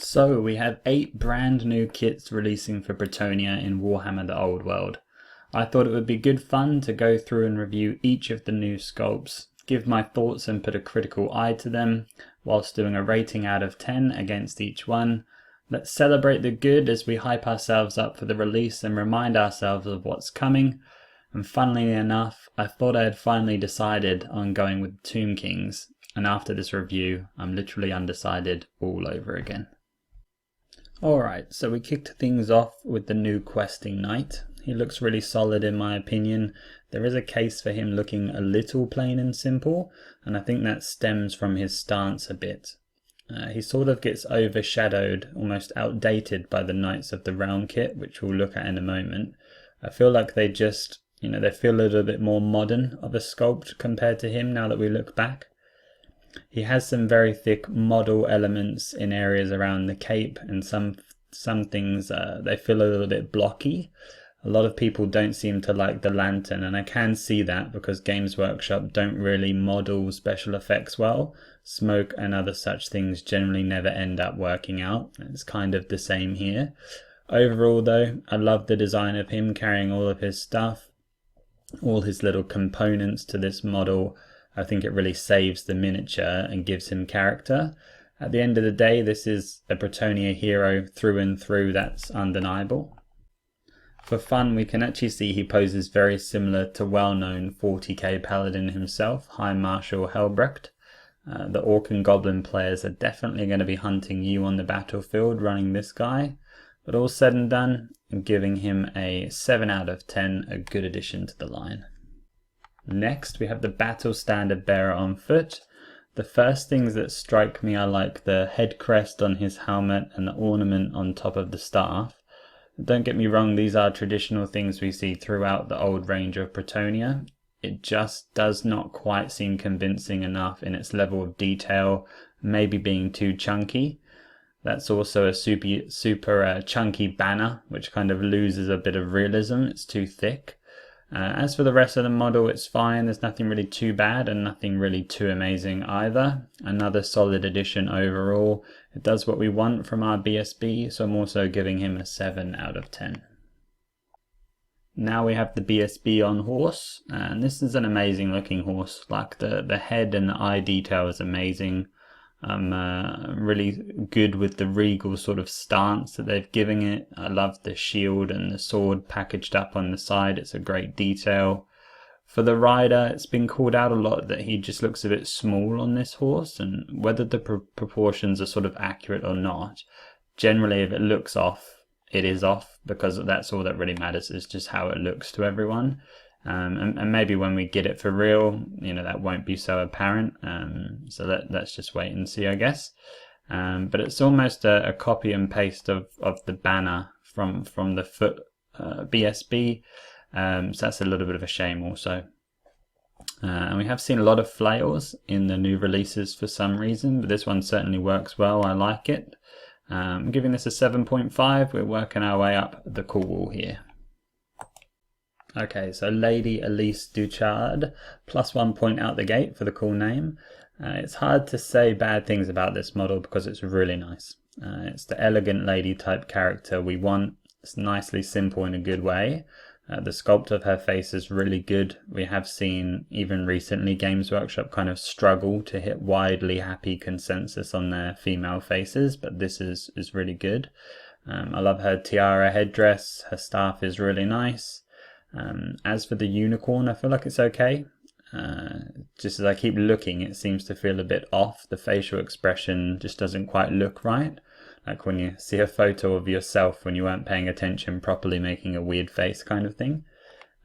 So we have 8 brand new kits releasing for Bretonnia in Warhammer the Old World. I thought it would be good fun to go through and review each of the new sculpts, give my thoughts and put a critical eye to them, whilst doing a rating out of 10 against each one. Let's celebrate the good as we hype ourselves up for the release and remind ourselves of what's coming. And funnily enough, I thought I had finally decided on going with Tomb Kings, and after this review, I'm literally undecided all over again. Alright, so we kicked things off with the new questing knight. He looks really solid in my opinion. There is a case for him looking a little plain and simple, and I think that stems from his stance a bit. He sort of gets overshadowed, almost outdated by the Knights of the Realm kit, which we'll look at in a moment. I feel like they just, they feel a little bit more modern of a sculpt compared to him now that we look back. He has some very thick model elements in areas around the cape, and some things they feel a little bit blocky. A lot of people don't seem to like the lantern, and I can see that because Games Workshop don't really model special effects well. Smoke and other such things generally never end up working out. It's kind of the same here. Overall though, I love the design of him carrying all of his stuff, all his little components to this model. I think it really saves the miniature and gives him character. At the end of the day, this is a Bretonnia hero through and through, that's undeniable. For fun, we can actually see he poses very similar to well-known 40k paladin himself, High Marshal Helbrecht. The Orc and Goblin players are definitely going to be hunting you on the battlefield running this guy. But all said and done, I'm giving him a 7 out of 10, a good addition to the line. Next, we have the Battle Standard Bearer on foot. The first things that strike me are like the head crest on his helmet and the ornament on top of the staff. Don't get me wrong, these are traditional things we see throughout the old range of Bretonnia. It just does not quite seem convincing enough in its level of detail, maybe being too chunky. That's also a super chunky banner, which kind of loses a bit of realism. It's too thick. As for the rest of the model, it's fine. There's nothing really too bad and nothing really too amazing either. Another solid addition overall. It does what we want from our BSB, so I'm also giving him a 7 out of 10. Now we have the BSB on horse, and this is an amazing looking horse. Like the head and the eye detail is amazing. I'm really good with the regal sort of stance that they've given it. I love the shield and the sword packaged up on the side. It's a great detail. For the rider, it's been called out a lot that he just looks a bit small on this horse, and whether the proportions are sort of accurate or not, generally if it looks off, it is off, because that's all that really matters, is just how it looks to everyone. And maybe when we get it for real, that won't be so apparent. So let's just wait and see, I guess. But it's almost a copy and paste of the banner from the foot BSB. So that's a little bit of a shame also. And we have seen a lot of flails in the new releases for some reason, but this one certainly works well. I like it. I'm giving this a 7.5. We're working our way up the cool wall here. Okay, so Lady Elise Duchard, +1 point out the gate for the cool name. It's hard to say bad things about this model because it's really nice. It's the elegant lady type character we want. It's nicely simple in a good way. The sculpt of her face is really good. We have seen, even recently, Games Workshop kind of struggle to hit widely happy consensus on their female faces, but this is really good. I love her tiara headdress. Her staff is really nice. As for the unicorn, I feel like it's okay. Just as I keep looking, it seems to feel a bit off. The facial expression just doesn't quite look right. Like when you see a photo of yourself when you weren't paying attention properly, making a weird face kind of thing.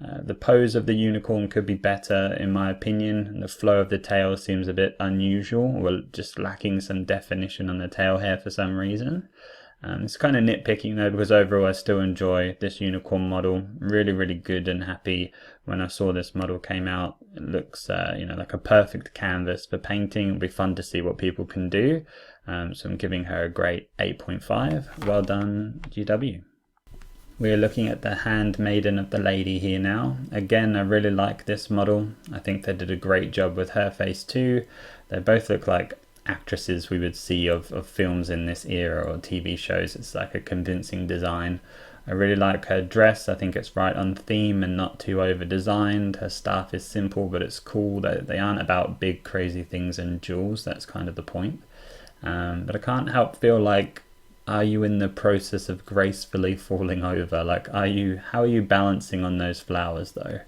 The pose of the unicorn could be better in my opinion. The flow of the tail seems a bit unusual, or just lacking some definition on the tail hair for some reason. It's kind of nitpicking though, because overall I still enjoy this unicorn model. Really good and happy when I saw this model came out. It looks like a perfect canvas for painting. It'll be fun to see what people can do. So I'm giving her a great 8.5. Well done, GW. We're looking at the Handmaiden of the Lady here now. Again, I really like this model. I think they did a great job with her face too. They both look like actresses we would see of films in this era or TV shows. It's like a convincing design. I really like her dress. I think it's right on theme and not too over designed. Her staff is simple, but it's cool. They aren't about big crazy things and jewels. That's kind of the point. But I can't help feel like, are you in the process of gracefully falling over? Like, how are you balancing on those flowers though?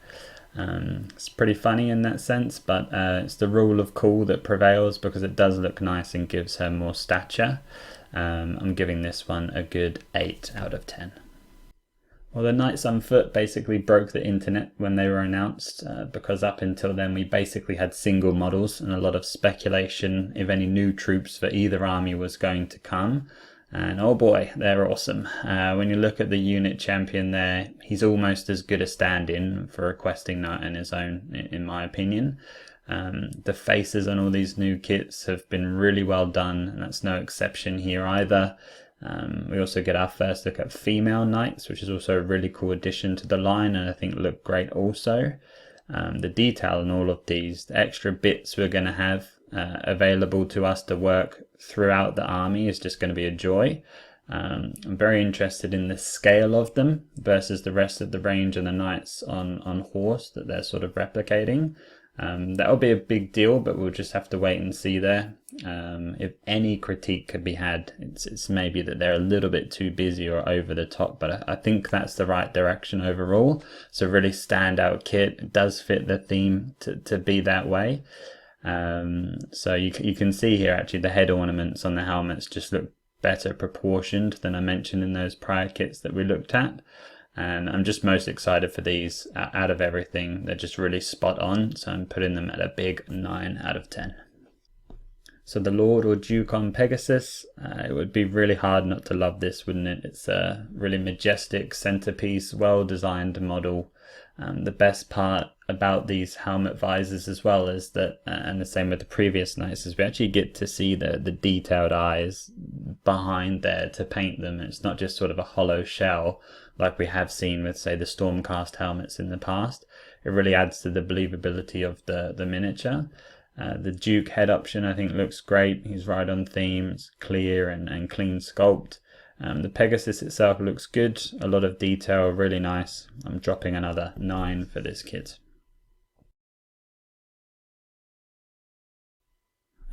It's pretty funny in that sense, but it's the rule of cool that prevails because it does look nice and gives her more stature. I'm giving this one a good 8 out of 10. Well, the Knights on Foot basically broke the internet when they were announced, because up until then we basically had single models and a lot of speculation if any new troops for either army was going to come. And oh boy, they're awesome. When you look at the unit champion there, he's almost as good a stand-in for a questing knight on his own, in my opinion. The faces on all these new kits have been really well done, and that's no exception here either. We also get our first look at female knights, which is also a really cool addition to the line, and I think look great also. The detail in all of these, the extra bits we're going to have available to us to work throughout the army is just going to be a joy. I'm very interested in the scale of them versus the rest of the range and the knights on horse that they're sort of replicating. That'll be a big deal, but we'll just have to wait and see there. If any critique could be had, it's maybe that they're a little bit too busy or over the top, but I think that's the right direction overall. It's a really standout kit. It does fit the theme to be that way. So you can see here actually the head ornaments on the helmets just look better proportioned than I mentioned in those prior kits that we looked at. And I'm just most excited for these out of everything. They're just really spot on, so I'm putting them at a big 9 out of 10. So the Lord or Duke on Pegasus, it would be really hard not to love this, wouldn't it? It's a really majestic centerpiece, well-designed model. The best part about these helmet visors as well is that, and the same with the previous knights, is we actually get to see the detailed eyes behind there to paint them. It's not just sort of a hollow shell like we have seen with, say, the Stormcast helmets in the past. It really adds to the believability of the miniature. The Duke head option I think looks great. He's right on theme. It's clear and clean sculpt. The Pegasus itself looks good. A lot of detail, really nice. I'm dropping another 9 for this kit.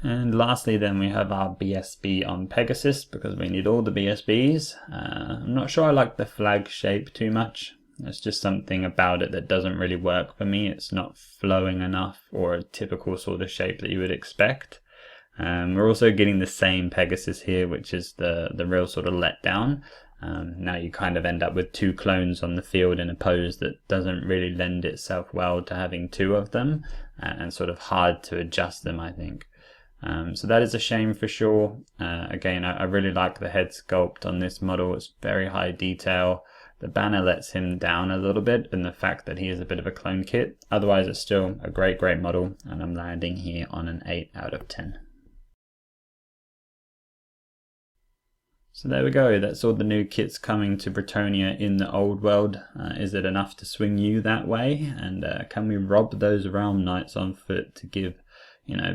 And lastly then we have our BSB on Pegasus, because we need all the BSBs. I'm not sure I like the flag shape too much. There's just something about it that doesn't really work for me. It's not flowing enough or a typical sort of shape that you would expect. We're also getting the same Pegasus here, which is the real sort of letdown. Now you kind of end up with 2 clones on the field in a pose that doesn't really lend itself well to having 2 of them, and sort of hard to adjust them, I think. So that is a shame for sure. Again, I really like the head sculpt on this model. It's very high detail. The banner lets him down a little bit in the fact that he is a bit of a clone kit. Otherwise, it's still a great model, and I'm landing here on an 8 out of 10. So there we go, that's all the new kits coming to Bretonnia in the old world. Is it enough to swing you that way? And can we rob those realm knights on foot to give,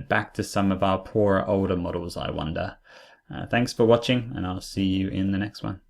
back to some of our poorer older models, I wonder. Thanks for watching, and I'll see you in the next one.